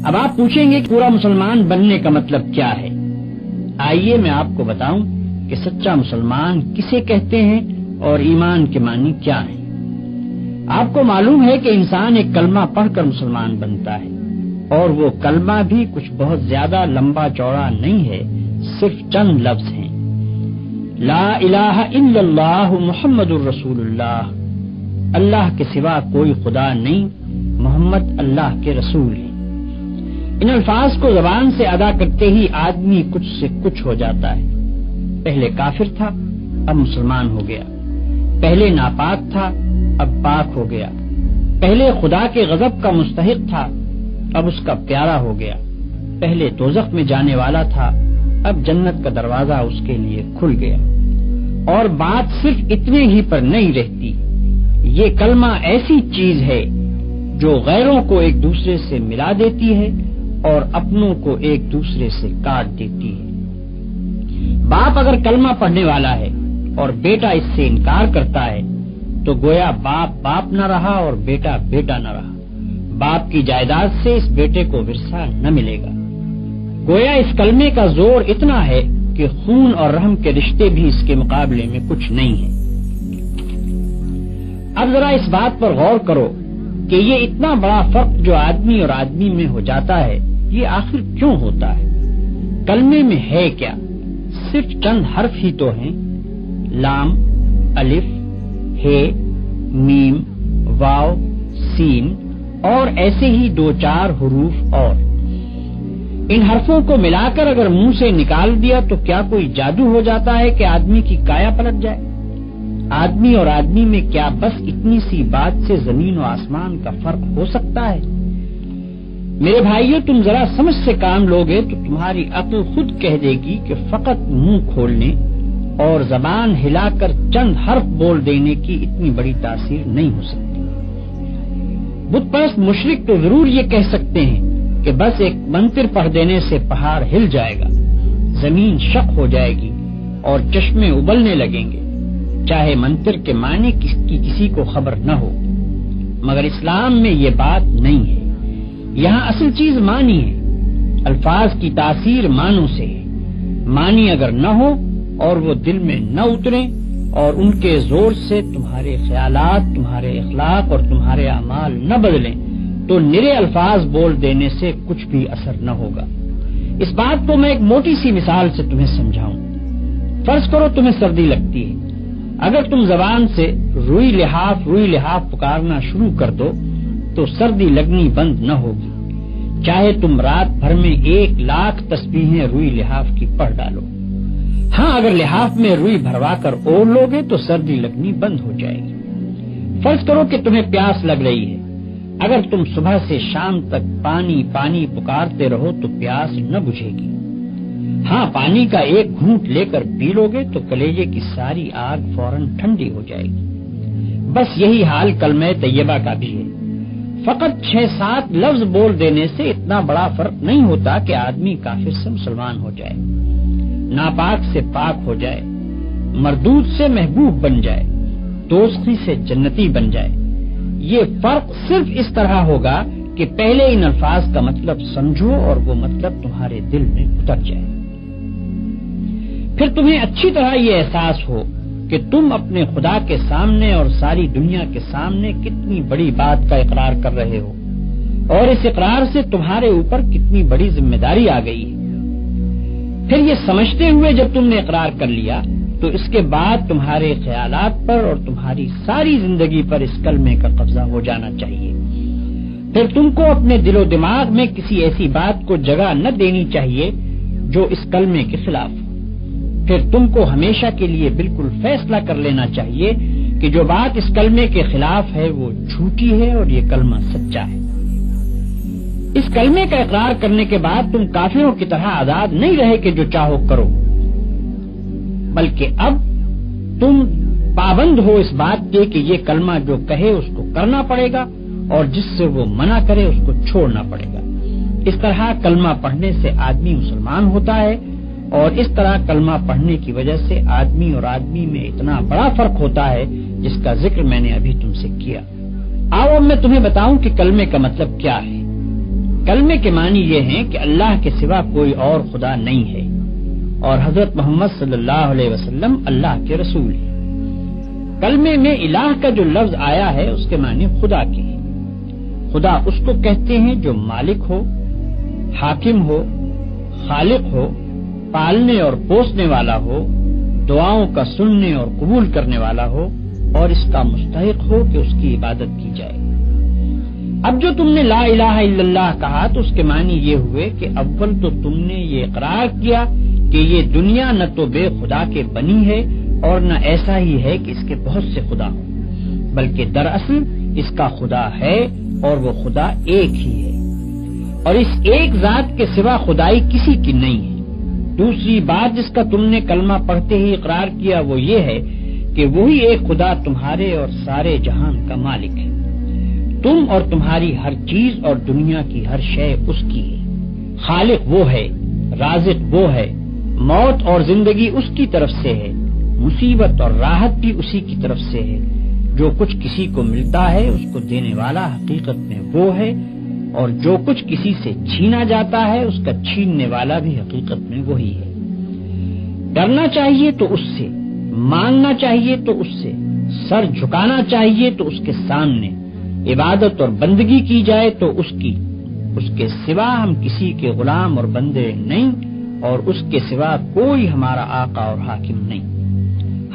اب آپ پوچھیں گے کہ پورا مسلمان بننے کا مطلب کیا ہے؟ آئیے میں آپ کو بتاؤں کہ سچا مسلمان کسے کہتے ہیں اور ایمان کے معنی کیا ہیں۔ آپ کو معلوم ہے کہ انسان ایک کلمہ پڑھ کر مسلمان بنتا ہے، اور وہ کلمہ بھی کچھ بہت زیادہ لمبا چوڑا نہیں ہے، صرف چند لفظ ہیں۔ لا الہ الا اللہ محمد الرسول اللہ، اللہ کے سوا کوئی خدا نہیں، محمد اللہ کے رسول ہیں۔ ان الفاظ کو زبان سے ادا کرتے ہی آدمی کچھ سے کچھ ہو جاتا ہے۔ پہلے کافر تھا، اب مسلمان ہو گیا۔ پہلے ناپاک تھا، اب پاک ہو گیا۔ پہلے خدا کے غضب کا مستحق تھا، اب اس کا پیارا ہو گیا۔ پہلے دوزخ میں جانے والا تھا، اب جنت کا دروازہ اس کے لیے کھل گیا۔ اور بات صرف اتنے ہی پر نہیں رہتی، یہ کلمہ ایسی چیز ہے جو غیروں کو ایک دوسرے سے ملا دیتی ہے اور اپنوں کو ایک دوسرے سے کاٹ دیتی ہے۔ باپ اگر کلمہ پڑھنے والا ہے اور بیٹا اس سے انکار کرتا ہے تو گویا باپ باپ نہ رہا اور بیٹا بیٹا نہ رہا۔ باپ کی جائیداد سے اس بیٹے کو ورثہ نہ ملے گا۔ گویا اس کلمے کا زور اتنا ہے کہ خون اور رحم کے رشتے بھی اس کے مقابلے میں کچھ نہیں ہیں۔ اب ذرا اس بات پر غور کرو کہ یہ اتنا بڑا فرق جو آدمی اور آدمی میں ہو جاتا ہے، یہ آخر کیوں ہوتا ہے؟ کلمے میں ہے کیا؟ صرف چند حرف ہی تو ہیں، لام، الف، ہے، میم، واو، سین اور ایسے ہی دو چار حروف اور۔ ان حرفوں کو ملا کر اگر منہ سے نکال دیا تو کیا کوئی جادو ہو جاتا ہے کہ آدمی کی کایا پلٹ جائے؟ آدمی اور آدمی میں کیا بس اتنی سی بات سے زمین و آسمان کا فرق ہو سکتا ہے؟ میرے بھائیو، تم ذرا سمجھ سے کام لوگے تو تمہاری عقل خود کہہ دے گی کہ فقط منہ کھولنے اور زبان ہلا کر چند حرف بول دینے کی اتنی بڑی تاثیر نہیں ہو سکتی۔ بت پرست مشرک تو ضرور یہ کہہ سکتے ہیں کہ بس ایک منتر پڑھ دینے سے پہاڑ ہل جائے گا، زمین شق ہو جائے گی اور چشمے ابلنے لگیں گے، چاہے منتر کے معنی کسی کو خبر نہ ہو۔ مگر اسلام میں یہ بات نہیں ہے۔ یہاں اصل چیز معنی ہے۔ الفاظ کی تاثیر معنوں سے ہے۔ معنی اگر نہ ہو اور وہ دل میں نہ اتریں اور ان کے زور سے تمہارے خیالات، تمہارے اخلاق اور تمہارے اعمال نہ بدلیں تو نرے الفاظ بول دینے سے کچھ بھی اثر نہ ہوگا۔ اس بات کو میں ایک موٹی سی مثال سے تمہیں سمجھاؤں۔ فرض کرو تمہیں سردی لگتی ہے، اگر تم زبان سے روئی لحاف پکارنا شروع کر دو تو سردی لگنی بند نہ ہوگی، چاہے تم رات بھر میں 1,00,000 تسبیحیں روئی لحاف کی پڑھ ڈالو۔ ہاں، اگر لحاف میں روئی بھروا کر اوڑھ لوگے تو سردی لگنی بند ہو جائے گی۔ فرض کرو کہ تمہیں پیاس لگ رہی ہے، اگر تم صبح سے شام تک پانی پانی پکارتے رہو تو پیاس نہ بجھے گی۔ ہاں، پانی کا ایک گھونٹ لے کر پی لوگے تو کلیجے کی ساری آگ فوراً ٹھنڈی ہو جائے گی۔ بس یہی حال کلمہ طیبہ کا بھی ہے۔ فقط 6-7 لفظ بول دینے سے اتنا بڑا فرق نہیں ہوتا کہ آدمی کافر سے مسلمان ہو جائے، ناپاک سے پاک ہو جائے، مردود سے محبوب بن جائے، دوزخی سے جنتی بن جائے۔ یہ فرق صرف اس طرح ہوگا کہ پہلے ان الفاظ کا مطلب سمجھو اور وہ مطلب تمہارے دل میں اتر جائے۔ پھر تمہیں اچھی طرح یہ احساس ہو کہ تم اپنے خدا کے سامنے اور ساری دنیا کے سامنے کتنی بڑی بات کا اقرار کر رہے ہو، اور اس اقرار سے تمہارے اوپر کتنی بڑی ذمہ داری آ گئی ہے۔ پھر یہ سمجھتے ہوئے جب تم نے اقرار کر لیا تو اس کے بعد تمہارے خیالات پر اور تمہاری ساری زندگی پر اس کلمے کا قبضہ ہو جانا چاہیے۔ پھر تم کو اپنے دل و دماغ میں کسی ایسی بات کو جگہ نہ دینی چاہیے جو اس کلمے کے خلاف ہو۔ پھر تم کو ہمیشہ کے لیے بالکل فیصلہ کر لینا چاہیے کہ جو بات اس کلمے کے خلاف ہے وہ جھوٹی ہے اور یہ کلمہ سچا ہے۔ اس کلمے کا اقرار کرنے کے بعد تم کافروں کی طرح آزاد نہیں رہے کہ جو چاہو کرو، بلکہ اب تم پابند ہو اس بات کے کہ یہ کلمہ جو کہے اس کو کرنا پڑے گا اور جس سے وہ منع کرے اس کو چھوڑنا پڑے گا۔ اس طرح کلمہ پڑھنے سے آدمی مسلمان ہوتا ہے، اور اس طرح کلمہ پڑھنے کی وجہ سے آدمی اور آدمی میں اتنا بڑا فرق ہوتا ہے جس کا ذکر میں نے ابھی تم سے کیا۔ آؤ اب میں تمہیں بتاؤں کہ کلمے کا مطلب کیا ہے۔ کلمے کے معنی یہ ہیں کہ اللہ کے سوا کوئی اور خدا نہیں ہے اور حضرت محمد صلی اللہ علیہ وسلم اللہ کے رسول ہیں۔ کلمے میں الہ کا جو لفظ آیا ہے اس کے معنی خدا کے ہیں۔ خدا اس کو کہتے ہیں جو مالک ہو، حاکم ہو، خالق ہو، پالنے اور پوسنے والا ہو، دعاؤں کا سننے اور قبول کرنے والا ہو اور اس کا مستحق ہو کہ اس کی عبادت کی جائے۔ اب جو تم نے لا الہ الا اللہ کہا تو اس کے معنی یہ ہوئے کہ اول تو تم نے یہ اقرار کیا کہ یہ دنیا نہ تو بے خدا کے بنی ہے اور نہ ایسا ہی ہے کہ اس کے بہت سے خدا ہوں، بلکہ دراصل اس کا خدا ہے اور وہ خدا ایک ہی ہے اور اس ایک ذات کے سوا خدائی کسی کی نہیں ہے۔ دوسری بات جس کا تم نے کلمہ پڑھتے ہی اقرار کیا وہ یہ ہے کہ وہی ایک خدا تمہارے اور سارے جہان کا مالک ہے۔ تم اور تمہاری ہر چیز اور دنیا کی ہر شے اس کی ہے۔ خالق وہ ہے، رازق وہ ہے، موت اور زندگی اس کی طرف سے ہے، مصیبت اور راحت بھی اسی کی طرف سے ہے۔ جو کچھ کسی کو ملتا ہے اس کو دینے والا حقیقت میں وہ ہے اور جو کچھ کسی سے چھینا جاتا ہے اس کا چھیننے والا بھی حقیقت میں وہی ہے۔ ڈرنا چاہیے تو اس سے، مانگنا چاہیے تو اس سے، سر جھکانا چاہیے تو اس کے سامنے، عبادت اور بندگی کی جائے تو اس کی، اس کے سوا ہم کسی کے غلام اور بندے نہیں اور اس کے سوا کوئی ہمارا آقا اور حاکم نہیں۔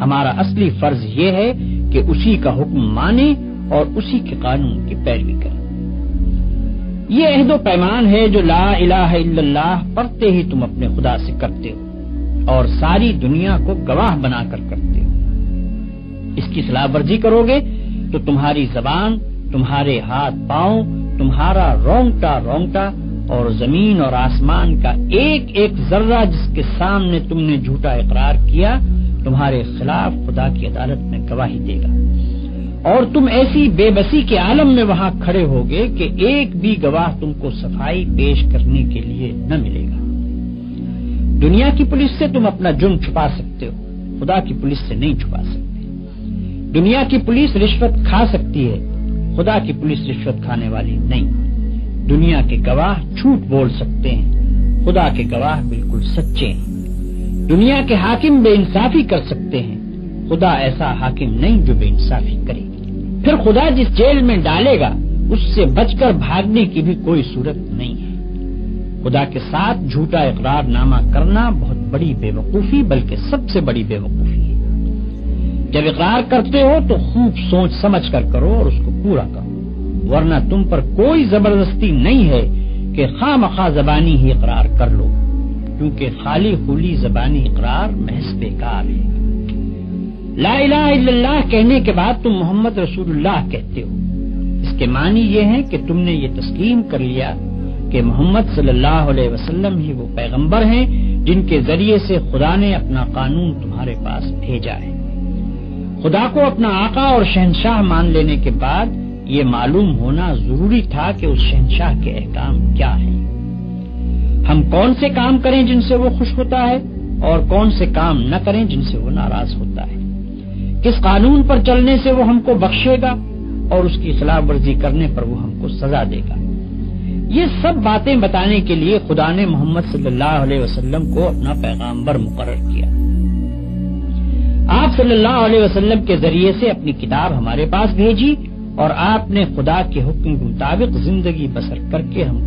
ہمارا اصلی فرض یہ ہے کہ اسی کا حکم مانیں اور اسی کے قانون کی پیروی کریں۔ یہ عہد و پیمان ہے جو لا الہ الا اللہ پڑھتے ہی تم اپنے خدا سے کرتے ہو اور ساری دنیا کو گواہ بنا کر کرتے ہو۔ اس کی خلاف ورزی کرو گے تو تمہاری زبان، تمہارے ہاتھ پاؤں، تمہارا رونگٹا رونگٹا اور زمین اور آسمان کا ایک ایک ذرہ جس کے سامنے تم نے جھوٹا اقرار کیا تمہارے خلاف خدا کی عدالت میں گواہی دے گا اور تم ایسی بے بسی کے عالم میں وہاں کھڑے ہوگے کہ ایک بھی گواہ تم کو صفائی پیش کرنے کے لیے نہ ملے گا۔ دنیا کی پولیس سے تم اپنا جرم چھپا سکتے ہو، خدا کی پولیس سے نہیں چھپا سکتے۔ دنیا کی پولیس رشوت کھا سکتی ہے، خدا کی پولیس رشوت کھانے والی نہیں۔ دنیا کے گواہ جھوٹ بول سکتے ہیں، خدا کے گواہ بالکل سچے ہیں۔ دنیا کے حاکم بے انصافی کر سکتے ہیں، خدا ایسا حاکم نہیں جو بے انصافی کرے۔ پھر خدا جس جیل میں ڈالے گا اس سے بچ کر بھاگنے کی بھی کوئی صورت نہیں ہے۔ خدا کے ساتھ جھوٹا اقرار نامہ کرنا بہت بڑی بے وقوفی بلکہ سب سے بڑی بے وقوفی ہے۔ جب اقرار کرتے ہو تو خوب سوچ سمجھ کر کرو اور اس کو پورا کرو، ورنہ تم پر کوئی زبردستی نہیں ہے کہ خواہ مخواہ زبانی ہی اقرار کر لو، کیونکہ خالی خولی زبانی اقرار محض بیکار ہے۔ لا الہ الا اللہ کہنے کے بعد تم محمد رسول اللہ کہتے ہو، اس کے معنی یہ ہے کہ تم نے یہ تسلیم کر لیا کہ محمد صلی اللہ علیہ وسلم ہی وہ پیغمبر ہیں جن کے ذریعے سے خدا نے اپنا قانون تمہارے پاس بھیجا ہے۔ خدا کو اپنا آقا اور شہنشاہ مان لینے کے بعد یہ معلوم ہونا ضروری تھا کہ اس شہنشاہ کے احکام کیا ہیں۔ ہم کون سے کام کریں جن سے وہ خوش ہوتا ہے اور کون سے کام نہ کریں جن سے وہ ناراض ہوتا ہے، کس قانون پر چلنے سے وہ ہم کو بخشے گا اور اس کی خلاف ورزی کرنے پر وہ ہم کو سزا دے گا۔ یہ سب باتیں بتانے کے لیے خدا نے محمد صلی اللہ علیہ وسلم کو اپنا پیغامبر مقرر کیا۔ آپ صلی اللہ علیہ وسلم کے ذریعے سے اپنی کتاب ہمارے پاس بھیجی اور آپ نے خدا کے حکم کے مطابق زندگی بسر کر کے ہم